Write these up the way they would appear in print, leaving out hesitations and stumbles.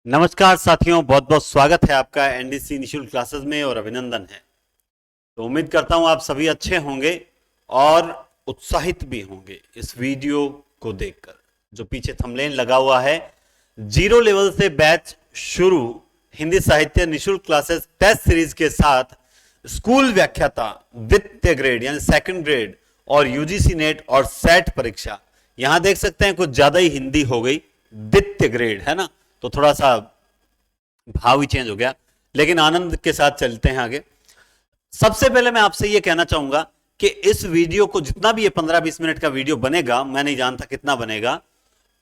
नमस्कार साथियों, बहुत बहुत स्वागत है आपका एनडीसी निशुल्क क्लासेस में और अभिनंदन है। तो उम्मीद करता हूं आप सभी अच्छे होंगे और उत्साहित भी होंगे इस वीडियो को देखकर। जो पीछे थंबनेल लगा हुआ है, जीरो लेवल से बैच शुरू, हिंदी साहित्य निशुल्क क्लासेस टेस्ट सीरीज के साथ स्कूल व्याख्याता द्वितीय ग्रेड यानी सेकंड ग्रेड और यूजीसी नेट और सेट परीक्षा। यहां देख सकते हैं कुछ ज्यादा ही हिंदी हो गई, द्वितीय ग्रेड है ना, तो थोड़ा सा भाव ही चेंज हो गया, लेकिन आनंद के साथ चलते हैं आगे। सबसे पहले मैं आपसे यह कहना चाहूंगा कि इस वीडियो को जितना भी ये 15-20 मिनट का वीडियो बनेगा, मैं नहीं जानता कितना बनेगा,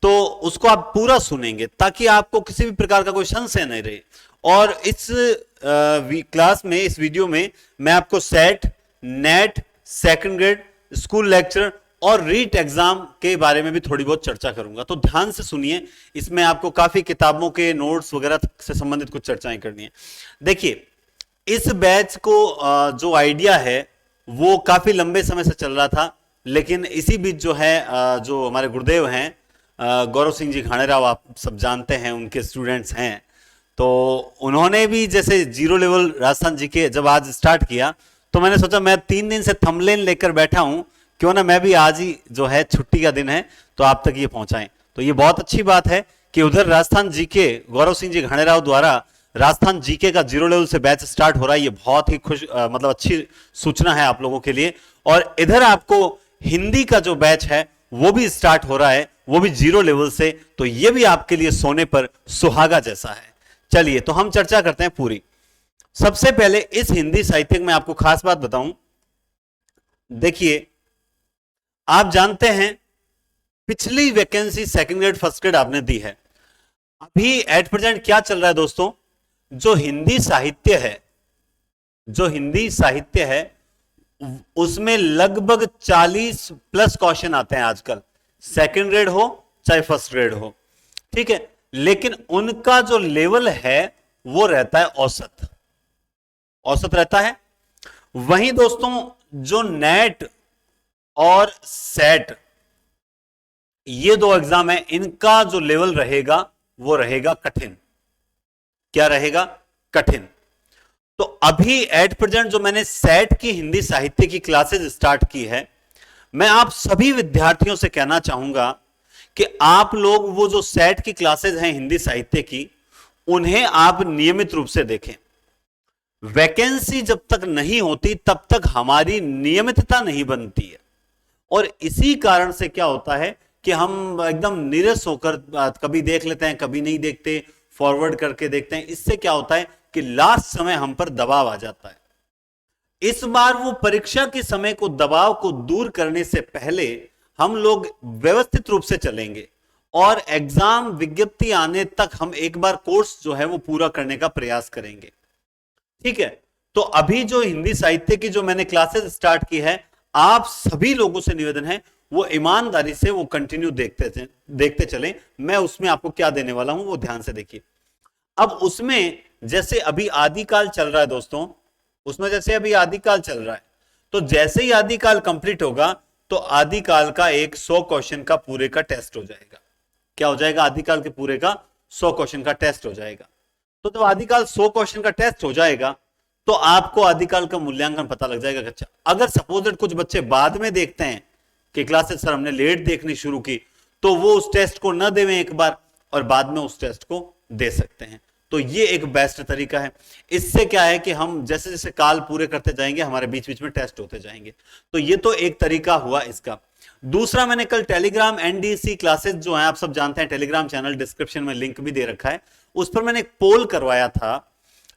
तो उसको आप पूरा सुनेंगे ताकि आपको किसी भी प्रकार का कोई संशय नहीं रहे। और इस क्लास में, इस वीडियो में मैं आपको set, net, second grade, school lecture और रीट एग्जाम के बारे में भी थोड़ी बहुत चर्चा करूंगा, तो ध्यान से सुनिए। इसमें आपको काफी किताबों के नोट्स वगैरह से संबंधित कुछ चर्चाएं करनी है। देखिए, इस बैच को जो आइडिया है वो काफी लंबे समय से चल रहा था, लेकिन इसी बीच जो है जो हमारे गुरुदेव हैं गौरव सिंह जी घाणेराव, आप सब जानते हैं, उनके स्टूडेंट्स हैं, तो उन्होंने भी जैसे जीरो लेवल राजस्थान जीके जब आज स्टार्ट किया, तो मैंने सोचा मैं 3 दिन से थंबनेल लेकर बैठा हूं, क्यों ना मैं भी आज ही जो है छुट्टी का दिन है तो आप तक ये पहुंचाएं। तो ये बहुत अच्छी बात है कि उधर राजस्थान जीके गौरव सिंह जी घाणेराव द्वारा राजस्थान जीके का जीरो लेवल से बैच स्टार्ट हो रहा है। ये बहुत ही मतलब अच्छी सूचना है आप लोगों के लिए। और इधर आपको हिंदी का जो बैच है वो भी स्टार्ट हो रहा है, वो भी जीरो लेवल से, तो ये भी आपके लिए सोने पर सुहागा जैसा है। चलिए, तो हम चर्चा करते हैं पूरी। सबसे पहले इस हिंदी साहित्य में आपको खास बात बताऊं। देखिए, आप जानते हैं पिछली vacancy second grade first grade आपने दी है। अभी एट प्रेजेंट क्या चल रहा है दोस्तों, जो हिंदी साहित्य है, जो हिंदी साहित्य है उसमें लगभग 40 प्लस क्वेश्चन आते हैं आजकल, सेकंड ग्रेड हो चाहे फर्स्ट ग्रेड हो, ठीक है। लेकिन उनका जो लेवल है वो रहता है औसत, औसत रहता है। वहीं दोस्तों जो नेट और सेट, ये दो एग्जाम है, इनका जो लेवल रहेगा वो रहेगा कठिन। क्या रहेगा? कठिन। तो अभी एट प्रेजेंट जो मैंने सेट की हिंदी साहित्य की क्लासेस स्टार्ट की है, मैं आप सभी विद्यार्थियों से कहना चाहूंगा कि आप लोग वो जो सेट की क्लासेस हैं हिंदी साहित्य की, उन्हें आप नियमित रूप से देखें। वैकेंसी जब तक नहीं होती तब तक हमारी नियमितता नहीं बनती है, और इसी कारण से क्या होता है कि हम एकदम निरस होकर कभी देख लेते हैं, कभी नहीं देखते, फॉरवर्ड करके देखते हैं। इससे क्या होता है कि लास्ट समय हम पर दबाव आ जाता है। इस बार वो परीक्षा के समय को, दबाव को दूर करने से पहले हम लोग व्यवस्थित रूप से चलेंगे और एग्जाम विज्ञप्ति आने तक हम एक बार कोर्स जो है वो पूरा करने का प्रयास करेंगे, ठीक है। तो अभी जो हिंदी साहित्य की जो मैंने क्लासेस स्टार्ट की है, आप सभी लोगों से निवेदन है वो ईमानदारी से वो कंटिन्यू देखते चलें। मैं उसमें आपको क्या देने वाला हूं वो ध्यान से देखिए। अब उसमें जैसे अभी आदिकाल चल रहा है दोस्तों, उसमें जैसे अभी आदिकाल चल रहा है, तो जैसे ही आदिकाल कंप्लीट होगा तो आदिकाल का एक 100 क्वेश्चन का पूरे का टेस्ट हो जाएगा। क्या हो जाएगा? आदिकाल के पूरे का 100 क्वेश्चन का टेस्ट हो जाएगा। तो जब आदिकाल 100 क्वेश्चन का टेस्ट हो जाएगा तो आपको आदिकाल का मूल्यांकन पता लग जाएगा। अच्छा, अगर सपोज कुछ बच्चे बाद में देखते हैं कि क्लासेस सर हमने लेट देखनी शुरू की, तो वो उस टेस्ट को न देवें एक बार और बाद में उस टेस्ट को दे सकते हैं। तो ये एक बेस्ट तरीका है। इससे क्या है कि हम जैसे जैसे काल पूरे करते जाएंगे, हमारे बीच बीच में टेस्ट होते जाएंगे। तो ये तो एक तरीका हुआ इसका। दूसरा, मैंने कल टेलीग्राम एनडीसी क्लासेस जो है, आप सब जानते हैं, टेलीग्राम चैनल डिस्क्रिप्शन में लिंक भी दे रखा है, उस पर मैंने एक पोल करवाया था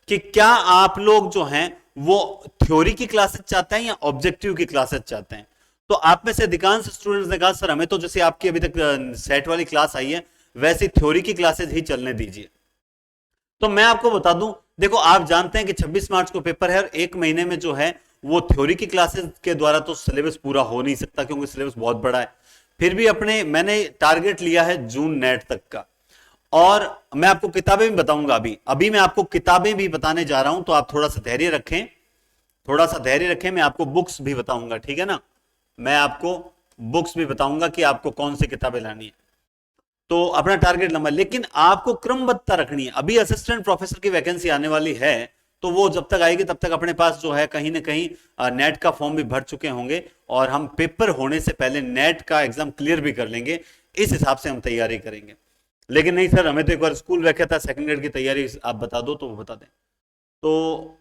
कि क्या आप लोग जो हैं वो थ्योरी की क्लासेस चाहते हैं या ऑब्जेक्टिव की क्लासेस चाहते हैं। तो आप में से अधिकांश स्टूडेंट्स ने कहा सर हमें तो जैसे आपकी अभी तक सेट वाली क्लास आई है वैसी थ्योरी की क्लासेस ही चलने दीजिए। तो मैं आपको बता दूं, देखो आप जानते हैं कि 26 मार्च को पेपर है और एक महीने में जो है वो थ्योरी की क्लासेस के द्वारा तो सिलेबस पूरा हो नहीं सकता क्योंकि सिलेबस बहुत बड़ा है। फिर भी मैंने टारगेट लिया है जून नेट तक का, और मैं आपको किताबें भी बताऊंगा। अभी मैं आपको किताबें भी बताने जा रहा हूं, तो आप थोड़ा सा धैर्य रखें, थोड़ा सा धैर्य रखें। मैं आपको बुक्स भी बताऊंगा, ठीक है ना, मैं आपको बुक्स भी बताऊंगा कि आपको कौन सी किताबें लानी है। तो अपना टारगेट लंबा, लेकिन आपको क्रमबद्धता रखनी है। अभी असिस्टेंट प्रोफेसर की वैकेंसी आने वाली है, तो वो जब तक आएगी तब तक अपने पास जो है कहीं ना कहीं नेट का फॉर्म भी भर चुके होंगे, और हम पेपर होने से पहले नेट का एग्जाम क्लियर भी कर लेंगे। इस हिसाब से हम तैयारी करेंगे। लेकिन नहीं सर, हमें तो एक बार स्कूल रखा था, सेकंड ग्रेड की तैयारी आप बता दो, तो वो बता दें। तो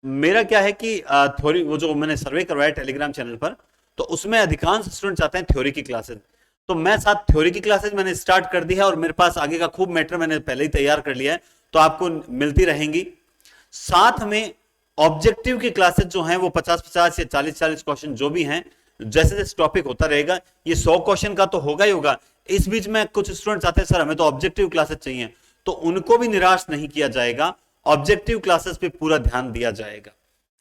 मेरा क्या है कि थ्योरी, वो जो मैंने सर्वे करवाया टेलीग्राम चैनल पर, तो उसमें अधिकांश स्टूडेंट चाहते हैं थ्योरी की क्लासेस। तो मैं साथ थ्योरी की क्लासेस मैंने स्टार्ट कर दी है, और मेरे पास आगे का खूब मैटर मैंने पहले ही तैयार कर लिया है, तो आपको मिलती रहेंगी। साथ में ऑब्जेक्टिव की क्लासेस जो हैं वो 50-50 या 40-40 क्वेश्चन जो भी हैं, जैसे जैसे टॉपिक होता रहेगा, ये 100 क्वेश्चन का तो होगा ही होगा। इस बीच में कुछ स्टूडेंट्स आते हैं सर हमें तो ऑब्जेक्टिव क्लासेस चाहिए, तो उनको भी निराश नहीं किया जाएगा, ऑब्जेक्टिव क्लासेस पे पूरा ध्यान दिया जाएगा।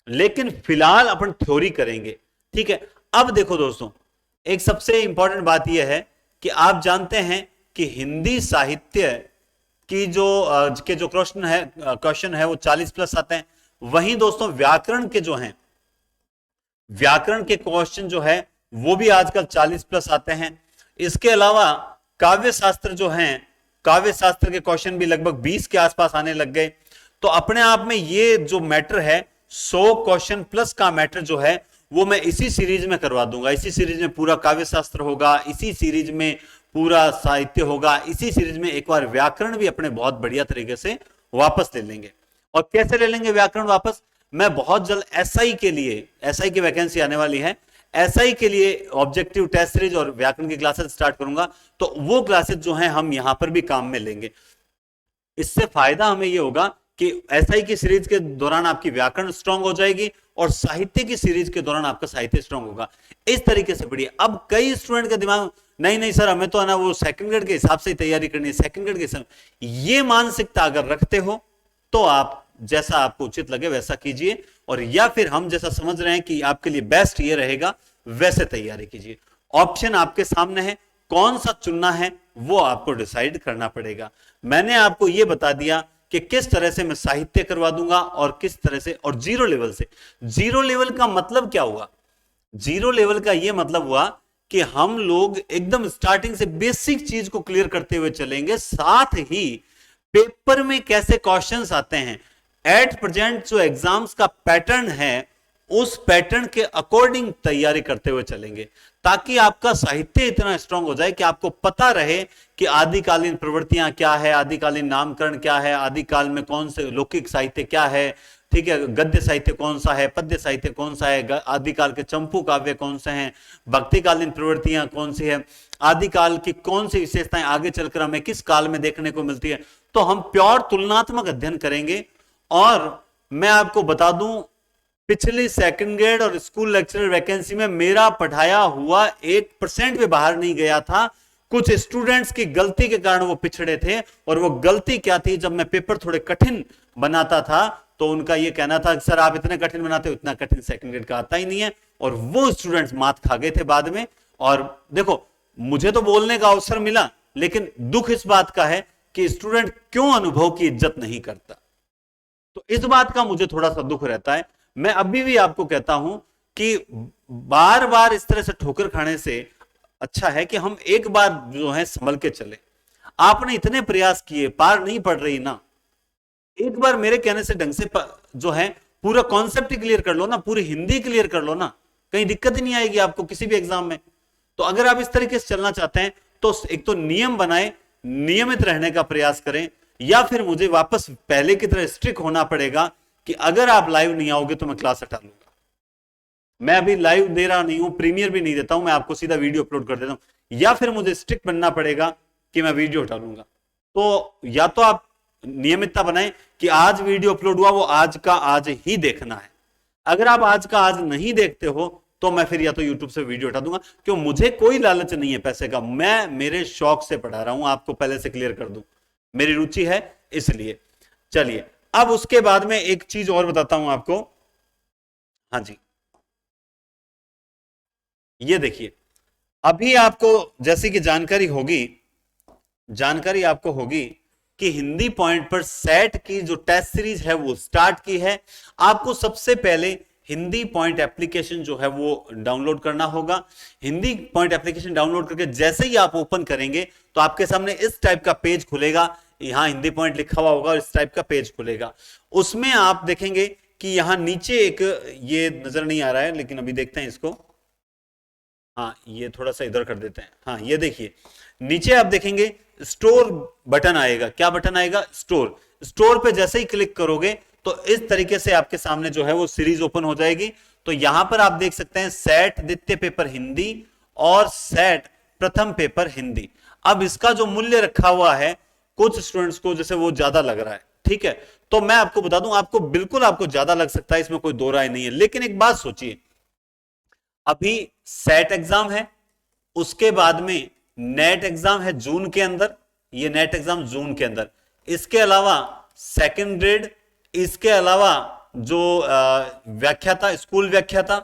लेकिन फिलहाल अपन थ्योरी करेंगे, ठीक है। अब देखो दोस्तों, एक सबसे इंपॉर्टेंट बात यह है कि आप जानते हैं कि हिंदी साहित्य की जो क्वेश्चन है वो 40+ आते हैं। वहीं दोस्तों व्याकरण के जो हैं, व्याकरण के क्वेश्चन जो है वो भी आजकल 40+ आते हैं। इसके अलावा काव्य शास्त्र जो हैं, काव्य शास्त्र के क्वेश्चन भी लगभग 20 के आसपास आने लग गए। तो अपने आप में ये जो मैटर है 100 क्वेश्चन प्लस का मैटर जो है वो मैं इसी सीरीज में करवा दूंगा। इसी सीरीज में पूरा काव्य शास्त्र होगा, इसी सीरीज में पूरा साहित्य होगा, इसी सीरीज में एक बार व्याकरण भी अपने बहुत बढ़िया तरीके से वापस ले लेंगे। और कैसे ले लेंगे व्याकरण वापस, मैं बहुत जल्द एसआई के लिए, एसआई की वैकेंसी आने वाली है, एसआई के लिए ऑब्जेक्टिव टेस्ट सीरीज और व्याकरण की क्लासेस स्टार्ट करूंगा। तो वो क्लासेस जो हैं हम यहां पर भी काम में लेंगे। इससे फायदा हमें ये होगा कि एसआई की सीरीज के दौरान आपकी व्याकरण स्ट्रांग हो जाएगी, और साहित्य की सीरीज के दौरान आपका साहित्य स्ट्रांग होगा। इस तरीके से बढ़िया। अब कई स्टूडेंट के दिमाग, नहीं नहीं सर हमें तो है ना वो सेकंड ग्रेड के हिसाब से ही तैयारी करनी है, सेकंड ग्रेड के हिसाब, ये मानसिकता अगर रखते हो तो आप जैसा आपको उचित लगे वैसा कीजिए, और या फिर हम जैसा समझ रहे हैं कि आपके लिए बेस्ट ये रहेगा वैसे तैयारी कीजिए। ऑप्शन आपके सामने है, कौन सा चुनना है वो आपको डिसाइड करना पड़ेगा। मैंने आपको यह बता दिया कि किस तरह से मैं साहित्य करवा दूंगा और किस तरह से, और जीरो लेवल से। जीरो लेवल का मतलब क्या हुआ, जीरो लेवल का यह मतलब हुआ कि हम लोग एकदम स्टार्टिंग से बेसिक चीज को क्लियर करते हुए चलेंगे, साथ ही पेपर में कैसे क्वेश्चंस आते हैं, एट प्रेजेंट जो एग्जाम्स का पैटर्न है उस पैटर्न के अकॉर्डिंग तैयारी करते हुए चलेंगे, ताकि आपका साहित्य इतना स्ट्रांग हो जाए कि आपको पता रहे कि आदिकालीन प्रवृत्तियां क्या है, आदिकालीन नामकरण क्या है, आदिकाल में कौन से लौकिक साहित्य क्या है, ठीक है, गद्य साहित्य कौन सा है, पद्य साहित्य कौन सा है, आदिकाल के चंपू काव्य कौन से हैं, भक्तिकालीन प्रवृत्तियां कौन सी है, आदिकाल की कौन सी विशेषताएं आगे चलकर हमें किस काल में देखने को मिलती है। तो हम प्योर तुलनात्मक अध्ययन करेंगे। और मैं आपको बता दूं, पिछली सेकंड ग्रेड और स्कूल लेक्चरर वैकेंसी में मेरा पढ़ाया हुआ 1% भी बाहर नहीं गया था। कुछ स्टूडेंट्स की गलती के कारण वो पिछड़े थे, और वो गलती क्या थी, जब मैं पेपर थोड़े कठिन बनाता था तो उनका ये कहना था कि सर आप इतने कठिन बनाते हो, इतना कठिन सेकंड ग्रेड का आता ही नहीं है, और वो स्टूडेंट्स मात खा गए थे बाद में। और देखो मुझे तो बोलने का अवसर मिला, लेकिन दुख इस बात का है कि स्टूडेंट क्यों अनुभव की इज्जत नहीं करता। तो इस बात का मुझे थोड़ा सा दुख रहता है। मैं अभी भी आपको कहता हूं कि बार बार इस तरह से ठोकर खाने से अच्छा है कि हम एक बार जो है संभल के चले। आपने इतने प्रयास किए, पार नहीं पड़ रही ना, एक बार मेरे कहने से ढंग से जो है पूरा कॉन्सेप्ट क्लियर कर लो ना, पूरी हिंदी क्लियर कर लो ना, कहीं दिक्कत ही नहीं आएगी आपको किसी भी एग्जाम में। तो अगर आप इस तरीके से चलना चाहते हैं तो एक तो नियम बनाए, नियमित रहने का प्रयास करें, या फिर मुझे वापस पहले की तरह स्ट्रिक्ट होना पड़ेगा कि अगर आप लाइव नहीं आओगे तो मैं क्लास हटा लूंगा। मैं अभी लाइव दे रहा नहीं हूं, प्रीमियर भी नहीं देता हूं, मैं आपको सीधा वीडियो अपलोड कर देता हूं, या फिर मुझे स्ट्रिक्ट बनना पड़ेगा कि मैं वीडियो हटा लूंगा। तो या तो आप नियमितता बनाएं कि आज वीडियो अपलोड हुआ वो आज का आज ही देखना है। अगर आप आज का आज नहीं देखते हो तो मैं फिर या तो यूट्यूब से वीडियो हटा दूंगा, क्यों, मुझे कोई लालच नहीं है पैसे का, मैं मेरे शौक से पढ़ा रहा हूं, आपको पहले से क्लियर कर दूं, मेरी रुचि है इसलिए। चलिए अब उसके बाद में एक चीज और बताता हूं आपको। हाँ जी, ये देखिए, अभी आपको जैसे कि जानकारी आपको होगी कि हिंदी पॉइंट पर सेट की जो टेस्ट सीरीज है वो स्टार्ट की है। आपको सबसे पहले हिंदी पॉइंट एप्लीकेशन जो है वो डाउनलोड करना होगा। हिंदी पॉइंट एप्लीकेशन डाउनलोड करके जैसे ही आप ओपन करेंगे तो आपके सामने इस टाइप का पेज खुलेगा, यहां हिंदी पॉइंट लिखा हुआ होगा और इस टाइप का पेज खुलेगा। उसमें आप देखेंगे कि यहां नीचे एक, ये नजर नहीं आ रहा है लेकिन अभी देखते हैं इसको, हाँ ये थोड़ा सा इधर कर देते हैं, हाँ ये देखिए नीचे आप देखेंगे स्टोर बटन आएगा। क्या बटन आएगा? स्टोर। स्टोर पे जैसे ही क्लिक करोगे तो इस तरीके से आपके सामने जो है वो सीरीज ओपन हो जाएगी। तो यहां पर आप देख सकते हैं सेट द्वितीय पेपर हिंदी और सेट प्रथम पेपर हिंदी। अब इसका जो मूल्य रखा हुआ है कुछ स्टूडेंट्स को जैसे वो ज्यादा लग रहा है, ठीक है, तो मैं आपको बता दूं आपको बिल्कुल आपको ज्यादा लग सकता है, इसमें कोई दो राय नहीं है। लेकिन एक बात सोचिए, अभी सेट एग्जाम है, उसके बाद में नेट एग्जाम है जून के अंदर, ये नेट एग्जाम जून के अंदर, इसके अलावा सेकंड ग्रेड, इसके अलावा जो व्याख्याता स्कूल व्याख्याता,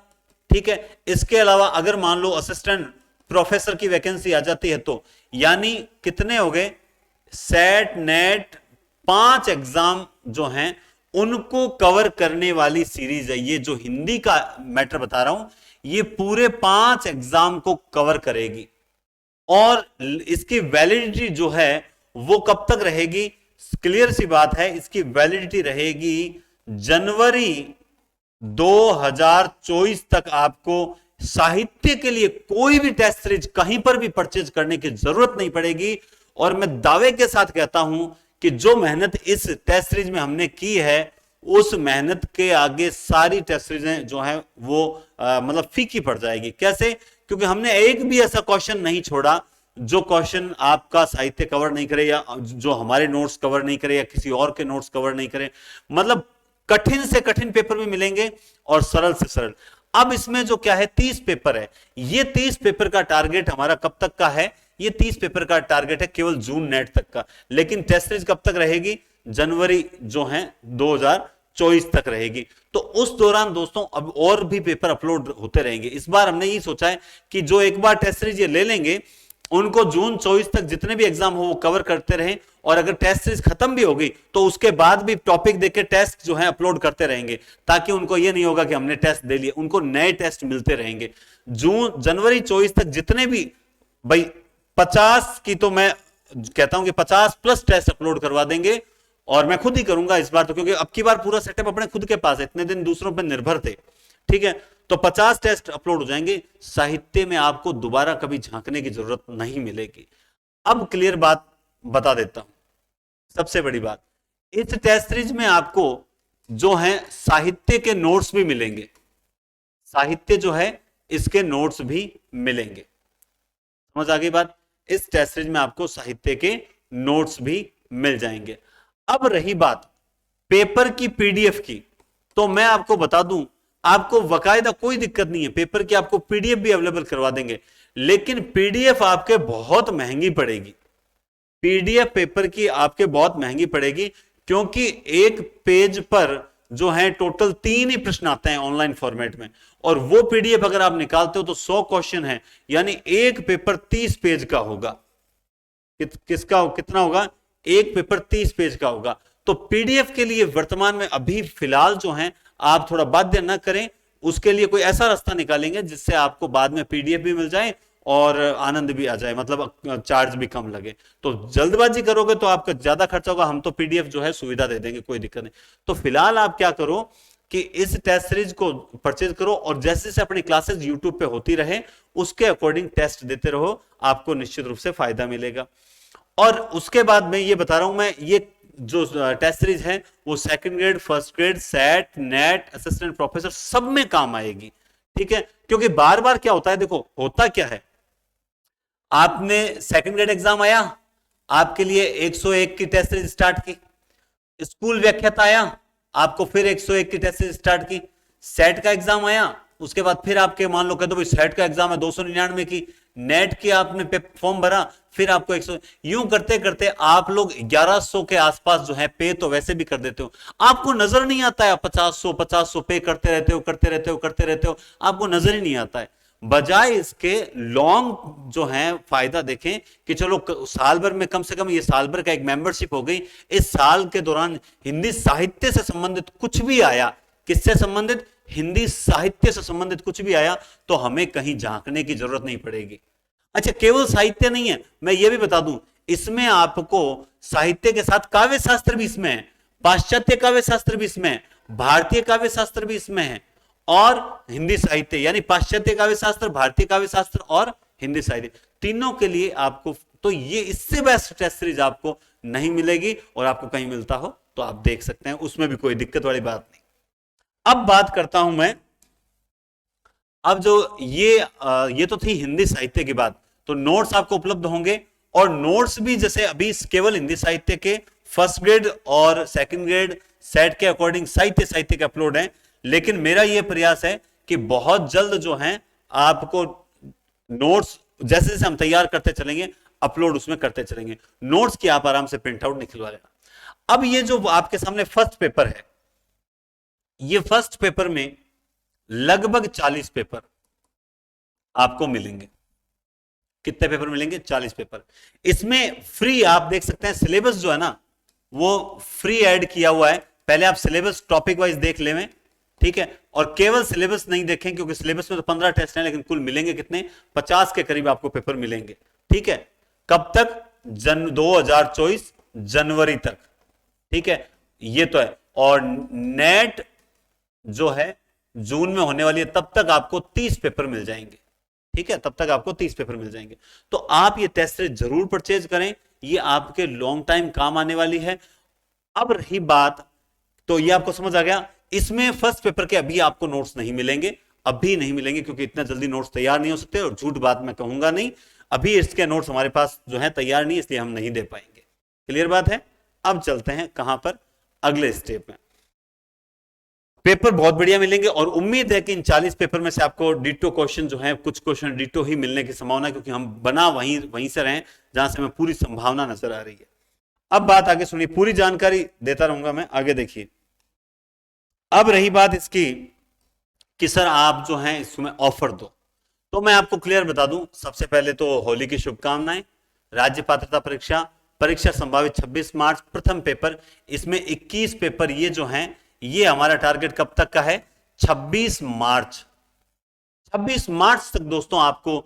ठीक है, इसके अलावा अगर मान लो असिस्टेंट प्रोफेसर की वैकेंसी आ जाती है तो यानी कितने हो गए? सेट नेट 5 एग्जाम जो हैं उनको कवर करने वाली सीरीज है। ये जो हिंदी का मैटर बता रहा हूं ये पूरे 5 एग्जाम को कवर करेगी और इसकी वैलिडिटी जो है वो कब तक रहेगी? क्लियर सी बात है, इसकी वैलिडिटी रहेगी जनवरी 2024 तक। आपको साहित्य के लिए कोई भी टेस्ट सीरीज कहीं पर भी परचेज करने की जरूरत नहीं पड़ेगी। और मैं दावे के साथ कहता हूं कि जो मेहनत इस टेस्ट सीरीज में हमने की है उस मेहनत के आगे सारी टेस्ट सीरीजें जो है वो मतलब फीकी पड़ जाएगी। कैसे? क्योंकि हमने एक भी ऐसा क्वेश्चन नहीं छोड़ा जो क्वेश्चन आपका साहित्य कवर नहीं करे या जो हमारे नोट्स कवर नहीं करे या किसी और के नोट्स कवर नहीं करे। मतलब कठिन से कठिन पेपर भी मिलेंगे और सरल से सरल। अब इसमें जो क्या है 30 पेपर है, ये 30 पेपर का टारगेट हमारा कब तक का है? ये 30 पेपर का टारगेट है केवल जून नेट तक का, लेकिन टेस्ट सीरीज कब तक रहेगी? जनवरी जो है 2024 तक रहेगी। तो उस दौरान दोस्तों अब और भी पेपर अपलोड होते रहेंगे। इस बार हमने ये सोचा है कि जो एक बार टेस्ट सीरीज ये ले लेंगे उनको जून 24 तक जितने भी एग्जाम हो वो कवर करते रहे और अगर टेस्ट सीरीज खत्म भी होगी तो उसके बाद भी टॉपिक देके टेस्ट जो है अपलोड करते रहेंगे, ताकि उनको ये नहीं होगा कि हमने टेस्ट दे लिए, उनको नए टेस्ट मिलते रहेंगे। जनवरी 24 तक जितने भी भाई 50 की तो मैं कहता हूं कि 50 प्लस टेस्ट अपलोड करवा देंगे और मैं खुद ही करूंगा इस बार तो, क्योंकि अब की बार पूरा सेटअप अपने खुद के पास है, इतने दिन दूसरों पर निर्भर थे, ठीक है। तो 50 टेस्ट अपलोड हो जाएंगे, साहित्य में आपको दोबारा कभी झांकने की जरूरत नहीं मिलेगी। अब क्लियर बात बता देता हूं, सबसे बड़ी बात, इस टेस्ट सीरीज में आपको जो है साहित्य के नोट्स भी मिलेंगे, साहित्य जो है इसके नोट्स भी मिलेंगे। समझ आ गई बात? इस टेस्ट सीरीज में आपको साहित्य के नोट्स भी मिल जाएंगे। अब रही बात पेपर की पीडीएफ की, तो मैं आपको बता दूं आपको वकायदा कोई दिक्कत नहीं है, पेपर की आपको पीडीएफ भी अवेलेबल करवा देंगे, लेकिन पीडीएफ आपके बहुत महंगी पड़ेगी। पीडीएफ पेपर की आपके बहुत महंगी पड़ेगी क्योंकि एक पेज पर जो है टोटल 3 ही प्रश्न आते हैं ऑनलाइन फॉर्मेट में, और वो पीडीएफ अगर आप निकालते हो तो 100 क्वेश्चन है, यानी एक पेपर 30 पेज का होगा। किसका कितना होगा? एक पेपर 30 पेज का होगा। तो पीडीएफ के लिए वर्तमान में अभी फिलहाल जो है आप थोड़ा बाध्य ना करें, उसके लिए कोई ऐसा रास्ता निकालेंगे जिससे आपको बाद में पीडीएफ भी मिल जाए और आनंद भी आ जाए, मतलब चार्ज भी कम लगे। तो जल्दबाजी करोगे तो आपका ज्यादा खर्चा होगा, हम तो पीडीएफ जो है सुविधा दे देंगे, कोई दिक्कत नहीं। तो फिलहाल आप क्या करो कि इस टेस्ट सीरीज को परचेज करो और जैसे जैसे अपनी क्लासेस यूट्यूब पे होती रहे उसके अकॉर्डिंग टेस्ट देते रहो, आपको निश्चित रूप से फायदा मिलेगा। और उसके बाद मैं ये बता रहा हूं, मैं ये जो टेस्ट सीरीज है वो second grade, first grade, set, net, assistant professor सब में काम आएगी, ठीक है। क्योंकि बार बार क्या होता है, देखो होता क्या है, आपने सेकंड ग्रेड एग्जाम आया, आपके लिए 101 की टेस्ट सीरीज स्टार्ट की, स्कूल व्याख्याता आया, आपको फिर 101 की टेस्ट सीरीज स्टार्ट की, सेट का एग्जाम आया, उसके बाद फिर आपके मान लो कह दो भाई सेट का एग्जाम है 299 की, नेट की आपने फॉर्म भरा, फिर आपको 100, यूं करते करते आप लोग 1100 के आसपास जो है पे तो वैसे भी कर देते हो, आपको नजर नहीं आता है 50-100 पे करते रहते हो करते रहते हो करते रहते हो, आपको नजर ही नहीं आता है। बजाय इसके लॉन्ग जो है फायदा देखें कि चलो साल भर में कम से कम ये साल भर का एक मेंबरशिप हो गई, इस साल के दौरान हिंदी साहित्य से संबंधित कुछ भी आया, किससे संबंधित? हिंदी साहित्य से संबंधित कुछ भी आया तो हमें कहीं झांकने की जरूरत नहीं पड़ेगी। अच्छा, केवल साहित्य नहीं है, मैं यह भी बता दूं, इसमें आपको साहित्य के साथ काव्य शास्त्र भी इसमें है, पाश्चात्य काव्य शास्त्र भी इसमें है, भारतीय काव्य शास्त्र भी इसमें है, और हिंदी साहित्य यानी पाश्चात्य काव्य शास्त्र, भारतीय काव्य शास्त्र और हिंदी साहित्य, तीनों के लिए आपको, तो ये इससे बेस्ट टेस्ट सीरीज आपको नहीं मिलेगी, और आपको कहीं मिलता हो तो आप देख सकते हैं, उसमें भी कोई दिक्कत वाली बात नहीं। अब बात करता हूं मैं, अब जो ये तो थी हिंदी साहित्य की बात, तो नोट्स आपको उपलब्ध होंगे, और नोट्स भी जैसे अभी केवल हिंदी साहित्य के फर्स्ट ग्रेड और सेकंड ग्रेड सेट के अकॉर्डिंग साहित्य के अपलोड हैं, लेकिन मेरा यह प्रयास है कि बहुत जल्द जो है आपको नोट्स जैसे जैसे हम तैयार करते चलेंगे अपलोड उसमें करते चलेंगे, नोट्स की आप आराम से प्रिंट आउट निकलवा लेना। अब ये जो आपके सामने फर्स्ट पेपर है, ये फर्स्ट पेपर में लगभग 40 पेपर आपको मिलेंगे। कितने पेपर मिलेंगे? 40 पेपर। इसमें फ्री आप देख सकते हैं, सिलेबस जो है ना वो फ्री ऐड किया हुआ है। पहले आप सिलेबस टॉपिक वाइज देख लें, ठीक है, और केवल सिलेबस नहीं देखें क्योंकि सिलेबस में तो 15 टेस्ट हैं, लेकिन कुल मिलेंगे कितने? 50 के करीब आपको पेपर मिलेंगे, ठीक है। कब तक? 2024 जनवरी तक, ठीक है, ये तो है। और नेट जो है जून में होने वाली है, तब तक आपको 30 पेपर मिल जाएंगे, ठीक है, तब तक आपको 30 पेपर मिल जाएंगे। तो आप ये टेस्ट सीरीज जरूर परचेज करें, ये आपके लॉन्ग टाइम काम आने वाली है। अब रही बात, तो ये आपको समझ आ गया, इसमें फर्स्ट पेपर के अभी आपको नोट्स नहीं मिलेंगे, अभी नहीं मिलेंगे क्योंकि इतना जल्दी नोट्स तैयार नहीं हो सकते, और झूठ बात मैं कहूंगा नहीं, अभी इसके नोट्स हमारे पास जो है तैयार नहीं, इसलिए हम नहीं दे पाएंगे। क्लियर बात है? अब चलते हैं कहां पर? अगले स्टेप में। पेपर बहुत बढ़िया मिलेंगे, और उम्मीद है कि इन 40 पेपर में से आपको डिटो क्वेश्चन जो है, कुछ क्वेश्चन डिटो ही मिलने की संभावना है, क्योंकि हम बना वहीं से रहे जहां से हमें पूरी संभावना नजर आ रही है। अब बात आगे सुनिए, पूरी जानकारी देता रहूंगा मैं, आगे देखिए। अब रही बात इसकी कि सर आप जो हैं इसमें ऑफर दो, तो मैं आपको क्लियर बता दूं, सबसे पहले तो होली की शुभकामनाएं। राज्य पात्रता परीक्षा संभावित 26 मार्च, प्रथम पेपर, इसमें 21 पेपर ये जो हैं, ये हमारा टारगेट कब तक का है? 26 मार्च। 26 मार्च तक दोस्तों आपको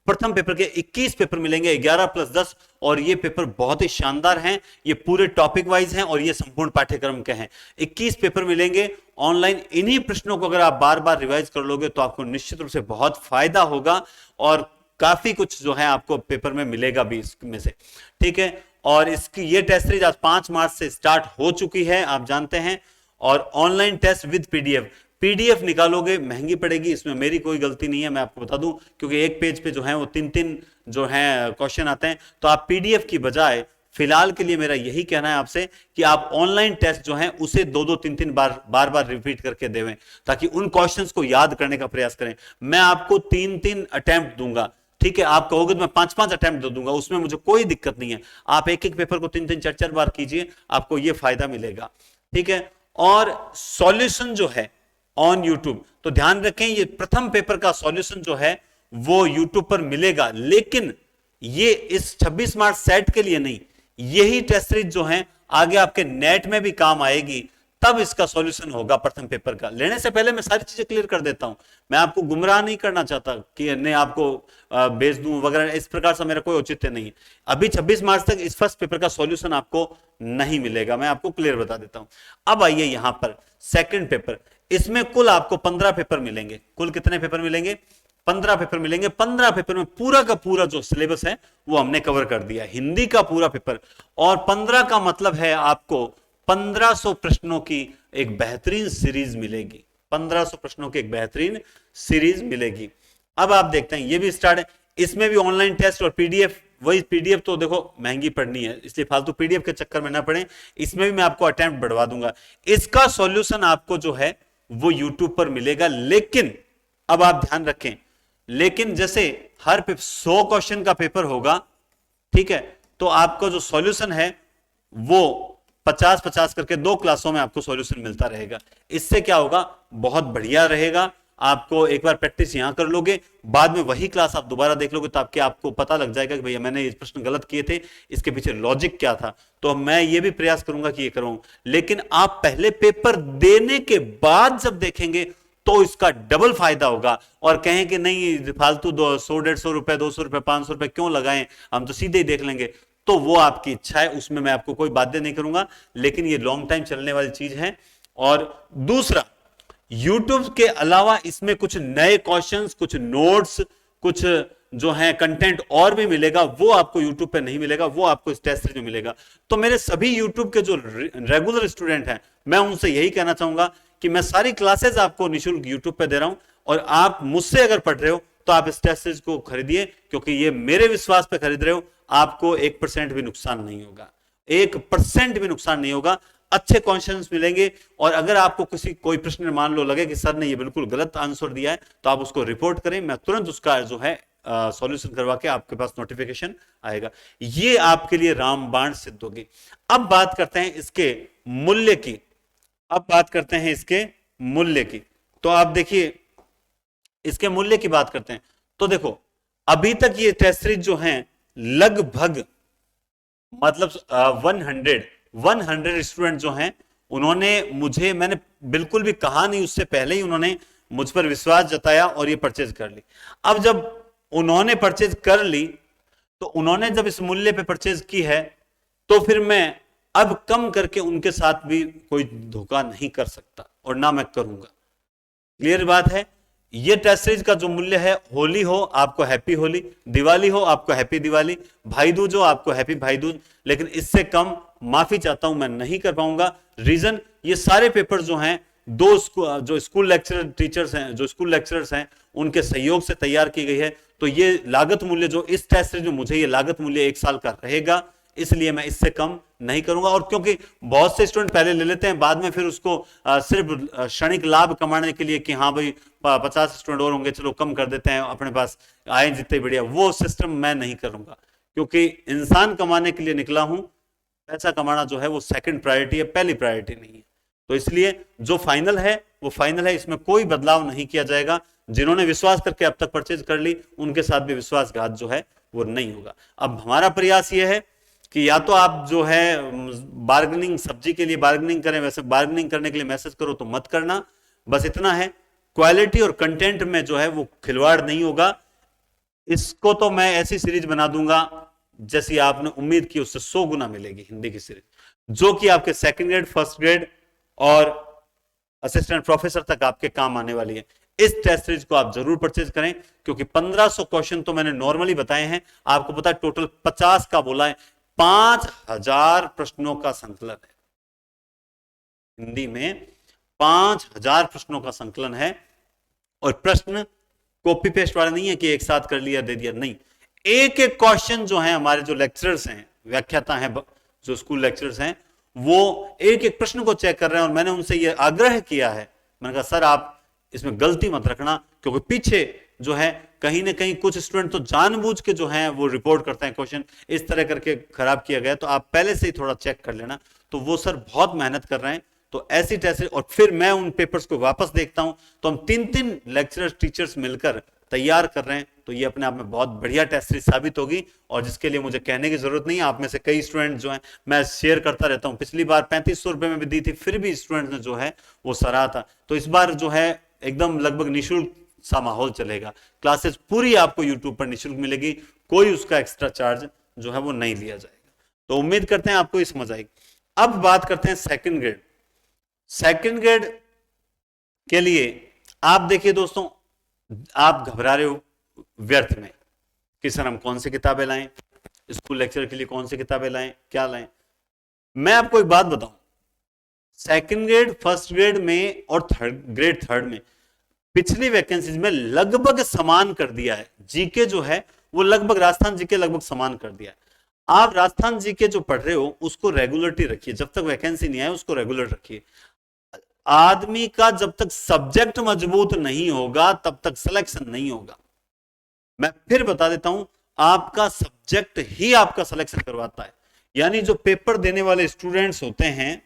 प्रथम पेपर के 21 पेपर मिलेंगे, 11 + 10, और ये पेपर बहुत ही शानदार हैं, ये पूरे टॉपिक वाइज हैं और ये संपूर्ण पाठ्यक्रम के हैं। 21 पेपर मिलेंगे ऑनलाइन। इन्हीं प्रश्नों को अगर आप बार बार रिवाइज कर लोगे तो आपको निश्चित रूप से बहुत फायदा होगा, और काफी कुछ जो है आपको पेपर में मिलेगा भी इसमें से, ठीक है। और इसकी ये टेस्ट सीरीज आज 5 मार्च से स्टार्ट हो चुकी है, आप जानते हैं, और ऑनलाइन टेस्ट विद पीडीएफ निकालोगे, महंगी पड़ेगी, इसमें मेरी कोई गलती नहीं है, मैं आपको बता दूं, क्योंकि एक पेज पे जो है वो 3-3 जो है क्वेश्चन आते हैं। तो आप पीडीएफ की बजाय फिलहाल के लिए मेरा यही कहना है आपसे कि आप ऑनलाइन टेस्ट जो है उसे 2-2, 3-3 बार रिपीट करके देवें, ताकि उन क्वेश्चंस को याद करने का प्रयास करें। मैं आपको 3-3 अटेम्प्ट दूंगा, ठीक है, आप कहोगे तो मैं 5-5 अटेम्प्ट दे दूंगा, उसमें मुझे कोई दिक्कत नहीं है। आप एक पेपर को 3-3, 4-4 बार कीजिए, आपको यह फायदा मिलेगा, ठीक है। और सॉल्यूशन जो है ऑन यूट्यूब, तो ध्यान रखें, ये प्रथम पेपर का सॉल्यूशन जो है वो यूट्यूब पर मिलेगा, लेकिन ये इस 26 मार्च सेट के लिए नहीं, यही टेस्ट सीरीज जो है आगे आपके नेट में भी काम आएगी, तब इसका सॉल्यूशन होगा प्रथम पेपर का। लेने से पहले मैं सारी चीजें क्लियर कर देता हूं, मैं आपको गुमराह नहीं करना चाहता कि नहीं आपको भेज दूं वगैरह, इस प्रकार से मेरा कोई औचित्य नहीं है। अभी 26 मार्च तक इस फर्स्ट पेपर का सॉल्यूशन आपको नहीं मिलेगा, मैं आपको क्लियर बता देता हूं। अब आइए यहां पर सेकंड पेपर, इसमें कुल आपको 15 पेपर मिलेंगे। कुल कितने पेपर मिलेंगे? 15 पेपर मिलेंगे। 15 पेपर में पूरा का पूरा जो सिलेबस है वो हमने कवर कर दिया, हिंदी का पूरा पेपर, और 15 का मतलब है आपको 1500 प्रश्नों की एक बेहतरीन सीरीज मिलेगी। 1500 प्रश्नों की एक बेहतरीन सीरीज मिलेगी। अब आप देखते हैं ये भी स्टार्ट है, इसमें भी ऑनलाइन टेस्ट और पीडीएफ। वही पीडीएफ तो देखो महंगी पड़नी है, इसलिए फालतू पीडीएफ के चक्कर में ना पड़े, इसमें भी मैं आपको अटेम्प्ट बढ़वा दूंगा। इसका सॉल्यूशन आपको जो है वो यूट्यूब पर मिलेगा, लेकिन अब आप ध्यान रखें, लेकिन जैसे हर 100 क्वेश्चन का पेपर होगा, ठीक है, तो आपका जो सॉल्यूशन है वो 50-50 करके 2 क्लासों में आपको सॉल्यूशन मिलता रहेगा। इससे क्या होगा? बहुत बढ़िया रहेगा। आपको एक बार प्रैक्टिस यहां कर लोगे, बाद में वही क्लास आप दोबारा देख लोगे, तो आपको पता लग जाएगा कि भैया मैंने ये प्रश्न गलत किए थे, इसके पीछे लॉजिक क्या था। तो मैं ये भी प्रयास करूंगा कि ये करूं, लेकिन आप पहले पेपर देने के बाद जब देखेंगे तो इसका डबल फायदा होगा। और कहें कि नहीं फालतू 100-150 रुपए, 200 रुपए, 500 रुपए क्यों लगाएं, हम तो सीधे ही देख लेंगे, तो वो आपकी इच्छा है, उसमें मैं आपको कोई बाध्य नहीं करूंगा, लेकिन ये लॉन्ग टाइम चलने वाली चीज है। और दूसरा, YouTube के अलावा इसमें कुछ नए क्वेश्चंस, कुछ नोट्स, कुछ जो है कंटेंट और भी मिलेगा, वो आपको YouTube पे नहीं मिलेगा, वो आपको इस टेस्ट सीरीज में मिलेगा। तो मेरे सभी YouTube के जो रेगुलर स्टूडेंट हैं, मैं उनसे यही कहना चाहूंगा कि मैं सारी क्लासेस आपको निःशुल्क YouTube पे दे रहा हूं, और आप मुझसे अगर पढ़ रहे हो तो आप इस टेस्ट सीरीज को खरीदिए, क्योंकि ये मेरे विश्वास पे खरीद रहे हो, आपको 1% भी नुकसान नहीं होगा, 1% भी नुकसान नहीं होगा, अच्छे क्वेश्चंस मिलेंगे। और अगर आपको कोई प्रश्न मान लो लगे कि सर ने ये बिल्कुल गलत आंसर दिया है, तो आप उसको रिपोर्ट करें, मैं तुरंत उसका जो है सॉल्यूशन करवा के आपके पास नोटिफिकेशन आएगा। ये आपके लिए रामबाण सिद्ध होगी। अब बात करते हैं इसके मूल्य की, तो आप देखिए इसके मूल्य की बात करते हैं। तो देखो, अभी तक ये टेस्ट सीरीज जो है लगभग मतलब 100 स्टूडेंट जो हैं, उन्होंने मुझे, मैंने बिल्कुल भी कहा नहीं उससे पहले ही उन्होंने मुझ पर विश्वास जताया और ये परचेज कर ली। अब जब उन्होंने परचेज कर ली, तो उन्होंने जब इस मूल्य पे परचेज की है, तो फिर मैं अब कम करके उनके साथ भी कोई धोखा नहीं कर सकता, और ना मैं करूंगा। क्लियर बात है। ये टेस्ट सीरीज का जो मूल्य है, होली हो आपको हैप्पी होली, दिवाली हो आपको हैप्पी दिवाली, भाई दूज हो आपको हैप्पी भाई दूज, लेकिन इससे कम माफी चाहता हूं मैं नहीं कर पाऊंगा। रीजन, ये सारे पेपर जो हैं जो स्कूल लेक्चरर्स हैं उनके सहयोग से तैयार की गई है। तो ये लागत मूल्य जो इस टेस्ट सीरीज में मुझे ये लागत मूल्य 1 साल का रहेगा, इसलिए मैं इससे कम नहीं करूंगा। और क्योंकि बहुत से स्टूडेंट पहले ले लेते हैं, बाद में फिर उसको सिर्फ क्षणिक लाभ कमाने के लिए कि हाँ भाई 50 स्टूडेंट और होंगे, चलो कम कर देते हैं, अपने पास आए जितने बढ़िया, वो सिस्टम मैं नहीं करूंगा। क्योंकि इंसान कमाने के लिए निकला हूं, पैसा कमाना जो है वो सेकंड प्रायोरिटी है, पहली प्रायोरिटी नहीं है। तो इसलिए जो फाइनल है वो फाइनल है, इसमें कोई बदलाव नहीं किया जाएगा। जिन्होंने विश्वास करके अब तक परचेज कर ली, उनके साथ भी विश्वासघात जो है वो नहीं होगा। अब हमारा प्रयास ये है कि या तो आप जो है बार्गेनिंग, सब्जी के लिए बार्गेनिंग करें, वैसे बार्गेनिंग करने के लिए मैसेज करो तो मत करना, बस इतना है। क्वालिटी और कंटेंट में जो है वो खिलवाड़ नहीं होगा। इसको तो मैं ऐसी सीरीज बना दूंगा जैसी आपने उम्मीद की उससे 100 गुना मिलेगी, हिंदी की सीरीज, जो कि आपके सेकंड ग्रेड, फर्स्ट ग्रेड और असिस्टेंट प्रोफेसर तक आपके काम आने वाली है। इस टेस्ट सीरीज को आप जरूर परचेज करें, क्योंकि 1500 क्वेश्चन तो मैंने नॉर्मली बताए हैं, आपको पता है टोटल 50 का बोला है, 5000 प्रश्नों का संकलन है। हिंदी में 5000 प्रश्नों का संकलन है, और प्रश्न कॉपी पेस्ट वाले नहीं है कि एक साथ कर लिया दे दिया, नहीं, एक एक क्वेश्चन जो है, हमारे जो लेक्चरर्स हैं, व्याख्याता हैं, जो स्कूल लेक्चरर्स हैं, वो एक एक प्रश्न को चेक कर रहे हैं। और मैंने उनसे ये आग्रह किया है, मैंने कहा सर आप इसमें गलती मत रखना, क्योंकि पीछे जो है कहीं ना कहीं कुछ स्टूडेंट तो जानबूझ के जो है वो रिपोर्ट करते हैं क्वेश्चन इस तरह करके खराब किया गया, तो आप पहले से ही थोड़ा चेक कर लेना। तो वो सर बहुत मेहनत कर रहे हैं, तो ऐसी टेस्ट, और फिर मैं उन पेपर्स को वापस देखता हूं, तो हम 3-3 लेक्चरर्स, टीचर्स मिलकर तैयार कर रहे हैं। तो ये अपने आप में बहुत बढ़िया टेस्ट सीरीज साबित होगी, और जिसके लिए मुझे कहने की जरूरत नहीं है। आप में से कई स्टूडेंट जो हैं, मैं शेयर करता रहता हूं, पिछली बार 3500 रुपए में भी दी थी, फिर भी स्टूडेंट ने जो है वो सराहा था। तो इस बार जो है एकदम लगभग निःशुल्क सा माहौल चलेगा, क्लासेस पूरी आपको यूट्यूब पर निःशुल्क मिलेगी, कोई उसका एक्स्ट्रा चार्ज जो है वो नहीं लिया जाएगा। तो उम्मीद करते हैं आपको ये समझ आएगी। अब बात करते हैं सेकंड ग्रेड। सेकंड ग्रेड के लिए आप देखिए दोस्तों, आप घबरा रहे हो व्यर्थ में कि सर हम कौन सी किताबें लाएं, स्कूल लेक्चर के लिए कौन सी किताबें लाएं, क्या लाएं। मैं आपको एक बात बताऊं, सेकंड ग्रेड, फर्स्ट ग्रेड में और ग्रेड थर्ड में पिछली वैकेंसीज में लगभग समान कर दिया है। जीके जो है वो लगभग राजस्थान जीके लगभग समान कर दिया है। आप राजस्थान जीके जो पढ़ रहे हो उसको रेगुलरिटी रखिए, जब तक वैकेंसी नहीं आए उसको रेगुलर रखिए। आदमी का जब तक सब्जेक्ट मजबूत नहीं होगा तब तक सिलेक्शन नहीं होगा। मैं फिर बता देता हूं, आपका सब्जेक्ट ही आपका सिलेक्शन करवाता है। यानी जो पेपर देने वाले स्टूडेंट्स होते हैं,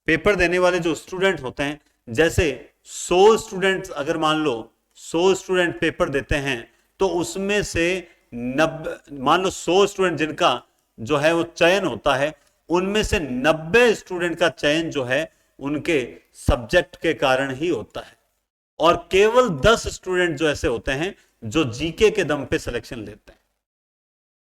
पेपर देने वाले जो स्टूडेंट होते हैं, जैसे 100 स्टूडेंट्स अगर मान लो 100 स्टूडेंट पेपर देते हैं, तो उसमें से 90, मान लो 100 स्टूडेंट जिनका जो है वो चयन होता है, उनमें से 90 स्टूडेंट का चयन जो है उनके सब्जेक्ट के कारण ही होता है। और केवल 10 स्टूडेंट जो ऐसे होते हैं जो जीके के दम पे सिलेक्शन लेते हैं।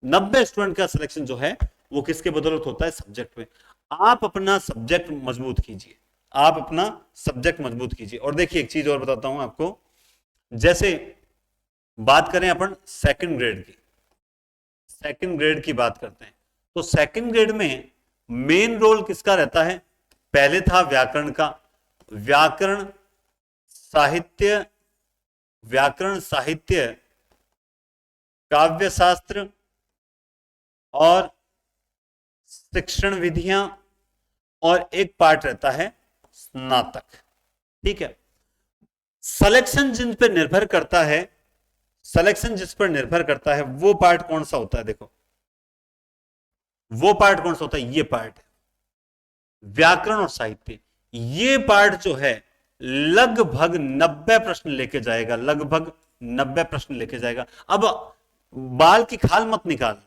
90 स्टूडेंट का सिलेक्शन जो है वो किसके बदौलत होता है? सब्जेक्ट में। आप अपना सब्जेक्ट मजबूत कीजिए, आप अपना सब्जेक्ट मजबूत कीजिए। और देखिए एक चीज और बताता हूं आपको, जैसे बात करें अपन सेकंड ग्रेड की, सेकंड ग्रेड की बात करते हैं, तो सेकंड ग्रेड में मेन रोल किसका रहता है? पहले था व्याकरण का, व्याकरण साहित्य, व्याकरण साहित्य, काव्य शास्त्र और शिक्षण विधियां, और एक पार्ट रहता है स्नातक। ठीक है, सिलेक्शन जिन पर निर्भर करता है, सिलेक्शन जिस पर निर्भर करता है वो पार्ट कौन सा होता है? देखो वो पार्ट कौन सा होता है? ये पार्ट है व्याकरण और साहित्य। ये पार्ट जो है लगभग 90 प्रश्न लेके जाएगा, लगभग 90 प्रश्न लेके जाएगा। अब बाल की खाल मत निकाल,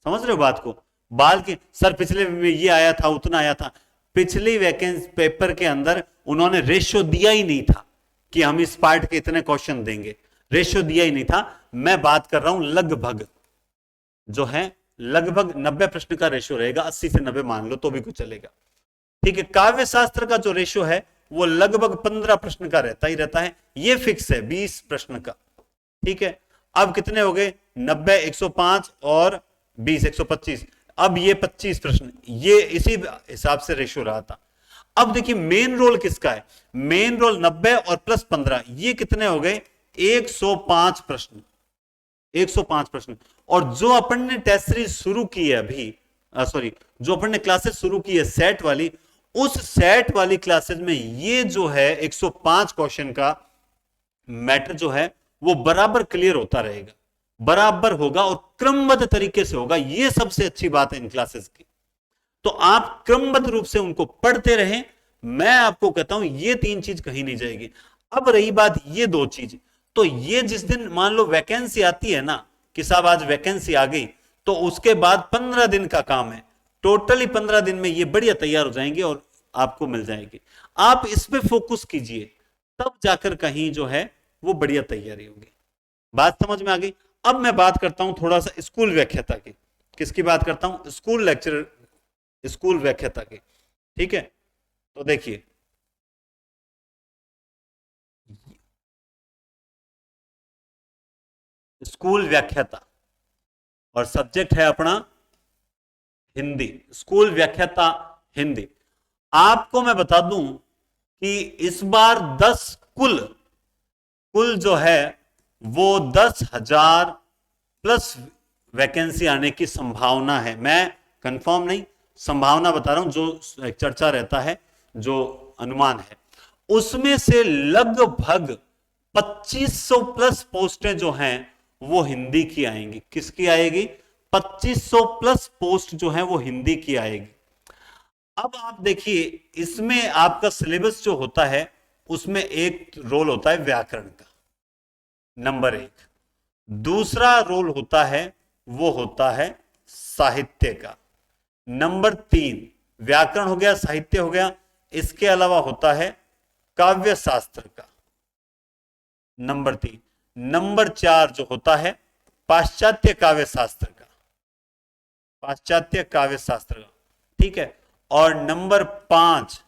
समझ रहे हो बात को? बाल की, सर पिछले में ये आया था, उतना आया था, पिछली वैकेंसी पेपर के अंदर उन्होंने रेशियो दिया ही नहीं था कि हम इस पार्ट के इतने क्वेश्चन देंगे, रेशियो दिया ही नहीं था। मैं बात कर रहा हूं लगभग जो है, लगभग 90 प्रश्न का रेशियो रहेगा, 80 से 90 मान लो तो भी कुछ चलेगा। ठीक है, काव्य शास्त्र का जो रेशियो है वो लगभग 15 प्रश्न का रहता ही रहता है, ये फिक्स है 20 प्रश्न का। ठीक है, अब कितने हो गए? 90, 105 और 20, 125। अब ये 25 प्रश्न, ये इसी हिसाब से रेशियो रहा था। अब देखिए मेन रोल किसका है? मेन रोल 90 और प्लस 15, ये कितने हो गए? 105 प्रश्न, 105 प्रश्न। और जो अपन ने टेस्ट सीरीज शुरू की है अभी, सॉरी, जो अपन ने क्लासेस शुरू की है सेट वाली, उस सेट वाली क्लासेस में ये जो है 105 क्वेश्चन का मैटर जो है वो बराबर क्लियर होता रहेगा, बराबर होगा और क्रमबद्ध तरीके से होगा। ये सबसे अच्छी बात है इन क्लासेस की। तो आप क्रमबद्ध रूप से उनको पढ़ते रहें। मैं आपको कहता हूं ये 3 चीज कहीं नहीं जाएगी। अब रही बात ये 2 चीज, तो ये जिस दिन मान लो वैकेंसी आती है ना कि साहब आज वैकेंसी आ गई, तो उसके बाद 15 दिन का काम है, टोटली 15 दिन में ये बढ़िया तैयार हो जाएंगे और आपको मिल जाएगी। आप इस पे फोकस कीजिए, तब जाकर कहीं जो है वो बढ़िया तैयारी होगी। बात समझ में आ गई? अब मैं बात करता हूं थोड़ा सा स्कूल व्याख्याता की। किसकी बात करता हूं? स्कूल लेक्चरर, स्कूल व्याख्याता की। ठीक है, तो देखिए स्कूल व्याख्याता और सब्जेक्ट है अपना हिंदी, स्कूल व्याख्याता हिंदी। आपको मैं बता दूं कि इस बार 10 कुल जो है वो 10,000 प्लस वैकेंसी आने की संभावना है। मैं कंफर्म नहीं, संभावना बता रहा हूं, जो चर्चा रहता है, जो अनुमान है, उसमें से लगभग 2500 प्लस पोस्टें जो हैं वो हिंदी की आएंगी। किसकी आएगी? 2500 प्लस पोस्ट जो है वो हिंदी की आएगी। अब आप देखिए इसमें आपका सिलेबस जो होता है उसमें एक रोल होता है व्याकरण का, नंबर 1। दूसरा रोल होता है वो होता है साहित्य का, नंबर 3। व्याकरण हो गया, साहित्य हो गया, इसके अलावा होता है काव्य शास्त्र का, नंबर 3। नंबर 4 जो होता है पाश्चात्य काव्य शास्त्र का, पाश्चात्य काव्य शास्त्र का। ठीक है, और नंबर 5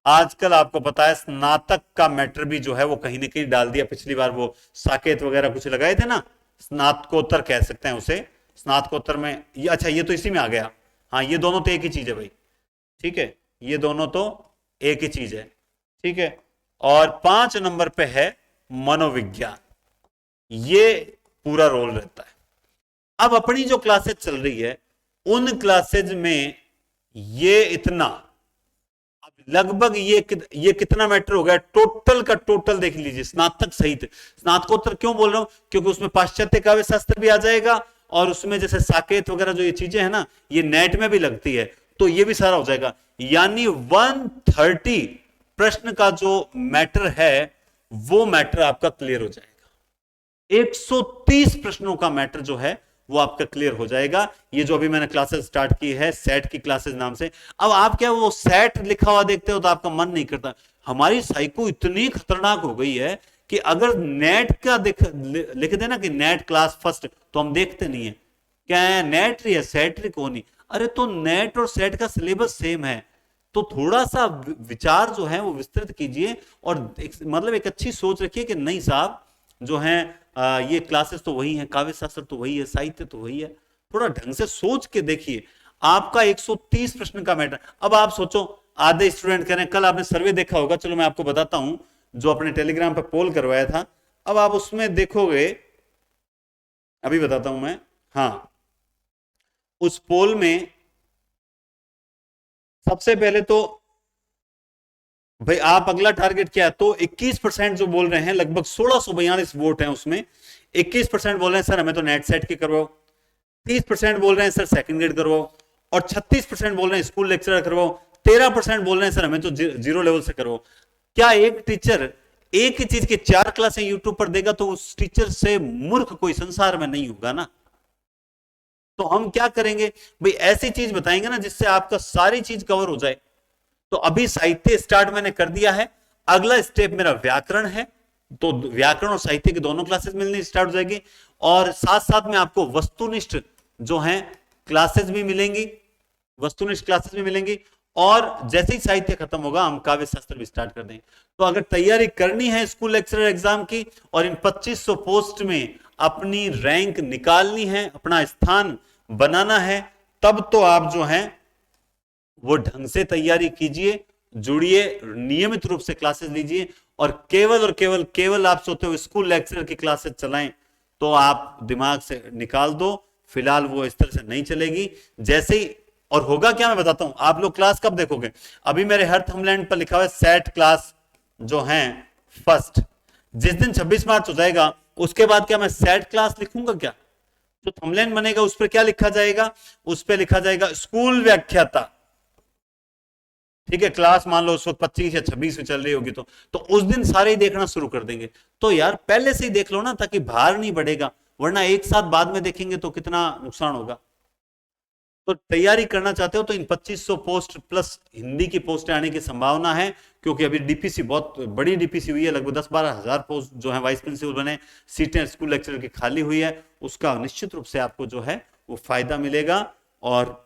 आजकल आपको पता है स्नातक का मैटर भी जो है वो कहीं ना कहीं डाल दिया। पिछली बार वो साकेत वगैरह कुछ लगाए थे ना, स्नातकोत्तर कह सकते हैं उसे, स्नातकोत्तर में ये, अच्छा ये तो इसी में आ गया। हाँ, ये दोनों तो एक ही चीज है भाई। ठीक है, ये दोनों तो एक ही चीज है। ठीक है, और 5 नंबर पे है मनोविज्ञान, ये पूरा रोल रहता है। अब अपनी जो क्लासेज चल रही है उन क्लासेज में ये इतना, अब लगभग ये कितना मैटर हो गया, टोटल का टोटल देख लीजिए, स्नातक सहित। स्नातकोत्तर क्यों बोल रहा हूं? क्योंकि उसमें पाश्चात्य काव्य शास्त्र भी आ जाएगा, और उसमें जैसे साकेत वगैरह जो ये चीजें हैं ना, ये नेट में भी लगती है, तो ये भी सारा हो जाएगा। यानी 130 प्रश्न का जो मैटर है वो मैटर आपका क्लियर हो जाएगा। 130 प्रश्नों का मैटर जो है वो आपका क्लियर हो जाएगा। ये जो अभी मैंने क्लासेस स्टार्ट की है सेट की क्लासेस नाम से, अब आप क्या वो सेट लिखा हुआ देखते हो तो आपका मन नहीं करता। हमारी साइको इतनी खतरनाक हो गई है कि अगर नेट का लिख देना कि नेट क्लास फर्स्ट, तो हम देखते नहीं है क्या है नेट या सेट कौन नहीं। अरे तो नेट और सेट का सिलेबस सेम है, तो थोड़ा सा विचार जो है वो विस्तृत कीजिए और मतलब एक अच्छी सोच रखिए कि नहीं साहब जो है ये क्लासेस तो वही है, काव्य शास्त्र तो वही है, साहित्य तो वही है। थोड़ा ढंग से सोच के देखिए। आपका 130 प्रश्न का मैटर। अब आप सोचो आधे स्टूडेंट कह रहे हैं, कल आपने सर्वे देखा होगा, चलो मैं आपको बताता हूं, जो अपने टेलीग्राम पर पोल करवाया था। अब आप उसमें देखोगे, अभी बताता हूं मैं, हाँ उस पोल में सबसे पहले तो भाई आप अगला टारगेट क्या है, तो 21% जो बोल रहे हैं, लगभग 1642 वोट हैं उसमें। 21% बोल रहे हैं सर हमें तो नेट सेट की करवाओ, 30% बोल रहे हैं सर सेकंड ग्रेड करवाओ, और 36% बोल रहे हैं स्कूल लेक्चरर करवाओ, 13% बोल रहे हैं सर हमें तो जीरो लेवल से करवाओ। क्या एक टीचर एक ही चीज की 4 क्लासें यूट्यूब पर देगा तो उस टीचर से मूर्ख कोई संसार में नहीं होगा ना। तो हम क्या करेंगे भाई, ऐसी चीज बताएंगे ना जिससे आपका सारी चीज कवर हो जाए। तो अभी साहित्य स्टार्ट मैंने कर दिया है, अगला स्टेप मेरा व्याकरण है, तो व्याकरण और साहित्य की दोनों क्लासेस मिलनी स्टार्ट हो जाएगी। और साथ साथ में आपको वस्तुनिष्ठ जो है क्लासेस भी मिलेंगी, वस्तुनिष्ठ क्लासेस भी मिलेंगी। और जैसे ही साहित्य खत्म होगा हम काव्य शास्त्र भी स्टार्ट कर देंगे। तो अगर तैयारी करनी है स्कूल लेक्चरर एग्जाम की और इन 2500 पोस्ट में अपनी रैंक निकालनी है, अपना स्थान बनाना है, तब तो आप जो है वो ढंग से तैयारी कीजिए, जुड़िए, नियमित रूप से क्लासेस लीजिए। और केवल आप सोचते हो स्कूल लेक्चरर की क्लासेस चलाएं, तो आप दिमाग से निकाल दो। फिलहाल वो इस तरह से नहीं चलेगी। जैसे ही और होगा क्या मैं बताता हूं, आप लोग क्लास कब देखोगे। अभी मेरे हर थंबनेल पर लिखा हुआ है सेट क्लास जो है फर्स्ट। जिस दिन 26 मार्च हो जाएगा उसके बाद क्या मैं सेट क्लास लिखूंगा क्या, जो थंबनेल बनेगा उस पर क्या लिखा जाएगा, उस पर लिखा जाएगा स्कूल व्याख्याता। ठीक है, क्लास मान लो उस वक्त 25 या 26 में चल रही होगी, तो उस दिन सारे ही देखना शुरू कर देंगे। तो यार पहले से ही देख लो ना, ताकि भार नहीं बढ़ेगा, वरना एक साथ बाद में देखेंगे तो कितना नुकसान होगा। तो तैयारी करना चाहते हो तो इन 2500 पोस्ट प्लस हिंदी की पोस्ट आने की संभावना है, क्योंकि अभी डीपीसी बहुत बड़ी डीपीसी हुई है, लगभग 10-12 हजार पोस्ट जो है वाइस प्रिंसिपल बने, सीटें स्कूल लेक्चरर की खाली हुई है, उसका निश्चित रूप से आपको जो है वो फायदा मिलेगा और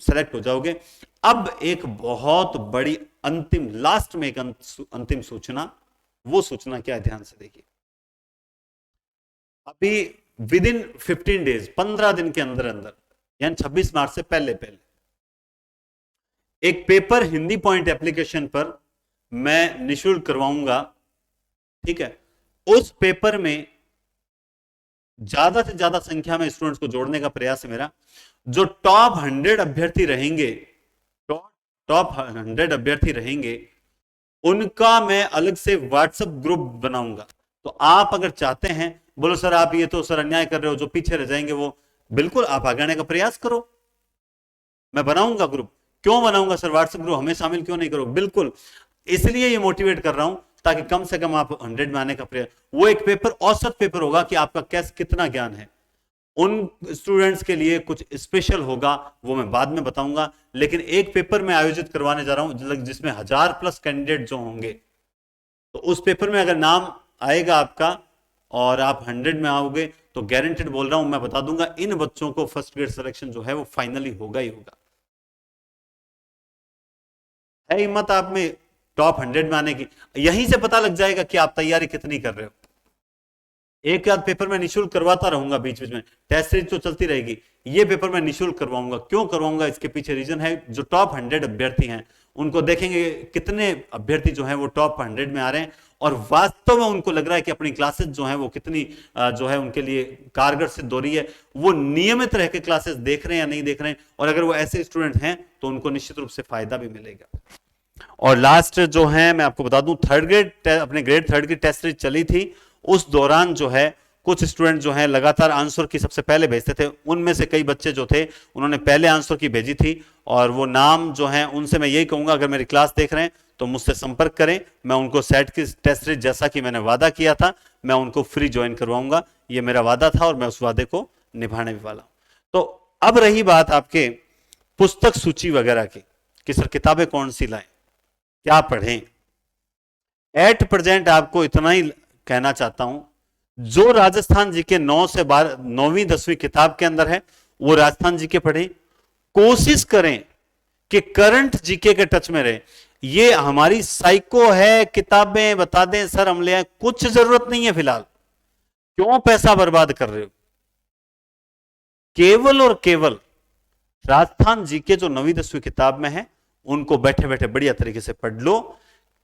सेलेक्ट हो जाओगे। अब एक बहुत बड़ी अंतिम लास्ट में एक अंतिम सूचना, वो सूचना क्या है ध्यान से देखिए। अभी विद इन 15 डेज, 15 दिन के अंदर अंदर, यानी 26 मार्च से पहले एक पेपर हिंदी पॉइंट एप्लीकेशन पर मैं निशुल्क करवाऊंगा। ठीक है, उस पेपर में ज्यादा से ज्यादा संख्या में स्टूडेंट्स को जोड़ने का प्रयास है मेरा। जो टॉप 100 अभ्यर्थी रहेंगे, टॉप 100 अभ्यर्थी रहेंगे, उनका मैं अलग से व्हाट्सएप ग्रुप बनाऊंगा। तो आप अगर चाहते हैं, बोलो सर आप ये तो सर अन्याय कर रहे हो, जो पीछे रह जाएंगे वो, बिल्कुल आप आगे आने का प्रयास करो, मैं बनाऊंगा ग्रुप। क्यों बनाऊंगा सर व्हाट्सएप ग्रुप, हमें शामिल क्यों नहीं करो, बिल्कुल इसलिए ये मोटिवेट कर रहा हूं ताकि कम से कम आप 100 में आने का प्रयास। वो एक पेपर औसत पेपर होगा कि आपका कैसे कितना ज्ञान है। उन स्टूडेंट्स के लिए कुछ स्पेशल होगा, वो मैं बाद में बताऊंगा। लेकिन एक पेपर मैं आयोजित करवाने जा रहा हूं जिसमें 1000+ कैंडिडेट जो होंगे, तो उस पेपर में अगर नाम आएगा आपका और आप 100 में आओगे तो गारंटेड बोल रहा हूं, मैं बता दूंगा इन बच्चों को फर्स्ट ग्रेड सिलेक्शन जो है वो फाइनली होगा ही होगा। है हिम्मत आप में टॉप 100 में आने की, यहीं से पता लग जाएगा कि आप तैयारी कितनी कर रहे हो। एक आध पेपर मैं निशुल्क करवाता रहूंगा बीच बीच में, टेस्ट सीरीज तो चलती रहेगी, ये पेपर मैं निशुल्क करवाऊंगा। क्यों करवाऊंगा, इसके पीछे रीजन है, जो टॉप 100 अभ्यर्थी हैं उनको देखेंगे कितने अभ्यर्थी जो हैं वो टॉप 100 में आ रहे हैं, और वास्तव में उनको लग रहा है कि अपनी क्लासेस जो है वो कितनी जो है उनके लिए कारगर सिद्ध हो रही है, वो नियमित रह के क्लासेस देख रहे हैं या नहीं देख रहे हैं। और अगर वो ऐसे स्टूडेंट हैं तो उनको निश्चित रूप से फायदा भी मिलेगा। और लास्ट जो है मैं आपको बता दूं, थर्ड ग्रेड अपने ग्रेड 3 की टेस्ट सीरीज चली थी, उस दौरान जो है कुछ स्टूडेंट जो है लगातार आंसर की सबसे पहले भेजते थे। उनमें से कई बच्चे जो थे उन्होंने पहले आंसर की भेजी थी, और वो नाम जो है उनसे मैं यही कहूंगा, अगर मेरी क्लास देख रहे हैं तो मुझसे संपर्क करें। मैं उनको सेट की टेस्ट सीरीज जैसा कि मैंने वादा किया था, मैं उनको फ्री ज्वाइन करवाऊंगा। ये मेरा वादा था और मैं उस वादे को निभाने वाला हूं। तो अब रही बात आपके पुस्तक सूची वगैरह की कि सर किताबें कौन सी लाएं, क्या पढ़ें। एट प्रेजेंट आपको इतना ही कहना चाहता हूं, जो राजस्थान जी के 9 से 12 9वीं 10वीं किताब के अंदर है वो राजस्थान जी के पढ़ें। कोशिश करें कि करंट जीके के टच में रहे। ये हमारी साइको है, किताबें बता दें सर हम ले आए, कुछ जरूरत नहीं है फिलहाल। क्यों पैसा बर्बाद कर रहे हो? केवल और केवल राजस्थान जीके जो 9वीं 10वीं किताब में है उनको बैठे बैठे बढ़िया तरीके से पढ़ लो।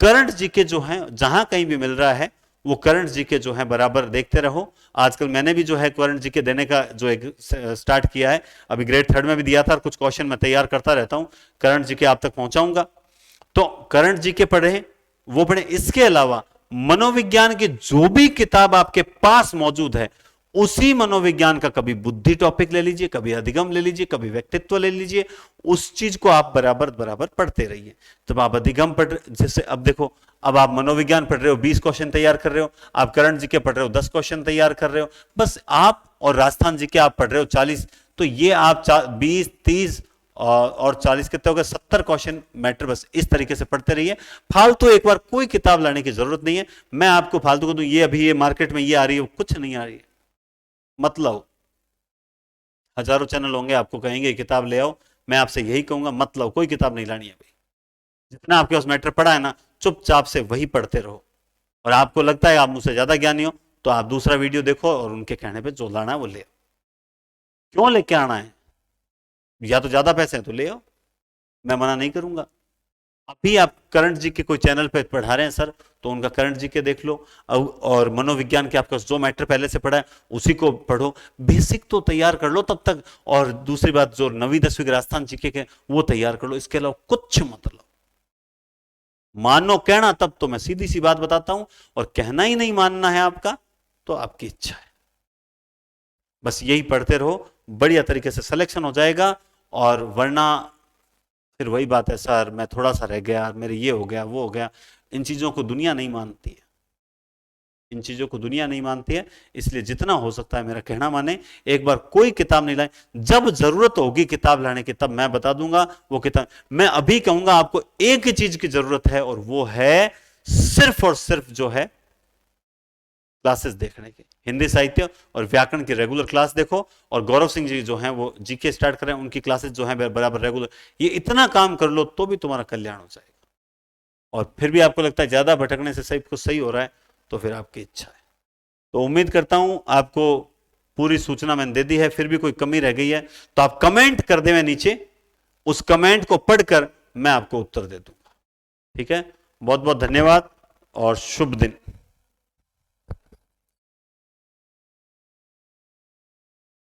करंट जीके जो है जहां कहीं भी मिल रहा है वो करंट जीके जो है बराबर देखते रहो। आजकल मैंने भी जो है करंट जीके देने का जो एक स्टार्ट किया है, अभी ग्रेड 3 में भी दिया था, कुछ क्वेश्चन मैं तैयार करता रहता हूं, करंट जीके आप तक पहुंचाऊंगा। तो करंट जीके पढ़े, वो पढ़े। इसके अलावा मनोविज्ञान की जो भी किताब आपके पास मौजूद है उसी मनोविज्ञान का कभी बुद्धि टॉपिक ले लीजिए, कभी अधिगम ले लीजिए, कभी व्यक्तित्व ले लीजिए, उस चीज को आप बराबर बराबर पढ़ते रहिए। जब आप अधिगम पढ़, जैसे अब देखो, अब आप मनोविज्ञान पढ़ रहे हो 20 क्वेश्चन तैयार कर रहे हो, आप करंट जीके पढ़ रहे हो 10 क्वेश्चन तैयार कर रहे हो, बस आप और राजस्थान जीके आप पढ़ रहे हो 40, तो ये आप 20 30 और 40 कितने हो गए, 70 क्वेश्चन मैटर। बस इस तरीके से पढ़ते रहिए। फालतू एक बार कोई किताब लाने की जरूरत नहीं है। मैं आपको फालतू को दूं, ये अभी ये मार्केट में ये आ रही है, कुछ नहीं आ रही है, मतलब हजारों चैनल होंगे आपको कहेंगे किताब ले आओ, मैं आपसे यही कहूंगा मतलब कोई किताब नहीं लानी है भाई। जितना आपके पास मैटर पड़ा है ना, चुपचाप से वही पढ़ते रहो। और आपको लगता है आप मुझसे ज्यादा ज्ञानी हो तो आप दूसरा वीडियो देखो और उनके कहने पे जो लाना है वो ले आओ। क्यों लेके आना है? या तो ज्यादा पैसे हैं तो ले आओ, मैं मना नहीं करूंगा। अभी आप करंट जी के कोई चैनल पे पढ़ा रहे हैं सर, तो उनका करंट जी के देख लो, और मनोविज्ञान के आपका जो मैटर पहले से पढ़ा है उसी को पढ़ो। बेसिक तो तैयार कर लो तब तक, और दूसरी बात जो 9वीं 10वीं के राजस्थान जीके के वो तैयार कर लो। इसके अलावा कुछ मतलब मानो कहना तब तो मैं सीधी सी बात बताता हूं, और कहना ही नहीं मानना है आपका तो आपकी इच्छा है। बस यही पढ़ते रहो, बढ़िया तरीके से सिलेक्शन हो जाएगा। और वरना फिर वही बात है, सर मैं थोड़ा सा रह गया, मेरे ये हो गया वो हो गया। इन चीजों को दुनिया नहीं मानती है, इन चीजों को दुनिया नहीं मानती है। इसलिए जितना हो सकता है मेरा कहना माने, एक बार कोई किताब नहीं लाए, जब जरूरत होगी किताब लाने की तब मैं बता दूंगा वो किताब। मैं अभी कहूंगा आपको एक ही चीज की जरूरत है, और वो है सिर्फ और सिर्फ जो है क्लासेस देखने की। हिंदी साहित्य और व्याकरण की रेगुलर क्लास देखो, और गौरव सिंह जी जो हैं वो जीके स्टार्ट करें, उनकी क्लासेस जो हैं बराबर रेगुलर। ये इतना काम कर लो तो भी तुम्हारा कल्याण हो जाएगा। और फिर भी आपको लगता है ज्यादा भटकने से सब कुछ सही हो रहा है, तो फिर आपकी इच्छा है। तो उम्मीद करता हूं आपको पूरी सूचना मैंने दे दी है। फिर भी कोई कमी रह गई है तो आप कमेंट कर दें नीचे, उस कमेंट को पढ़कर मैं आपको उत्तर दे दूंगा। ठीक है, बहुत बहुत धन्यवाद और शुभ दिन।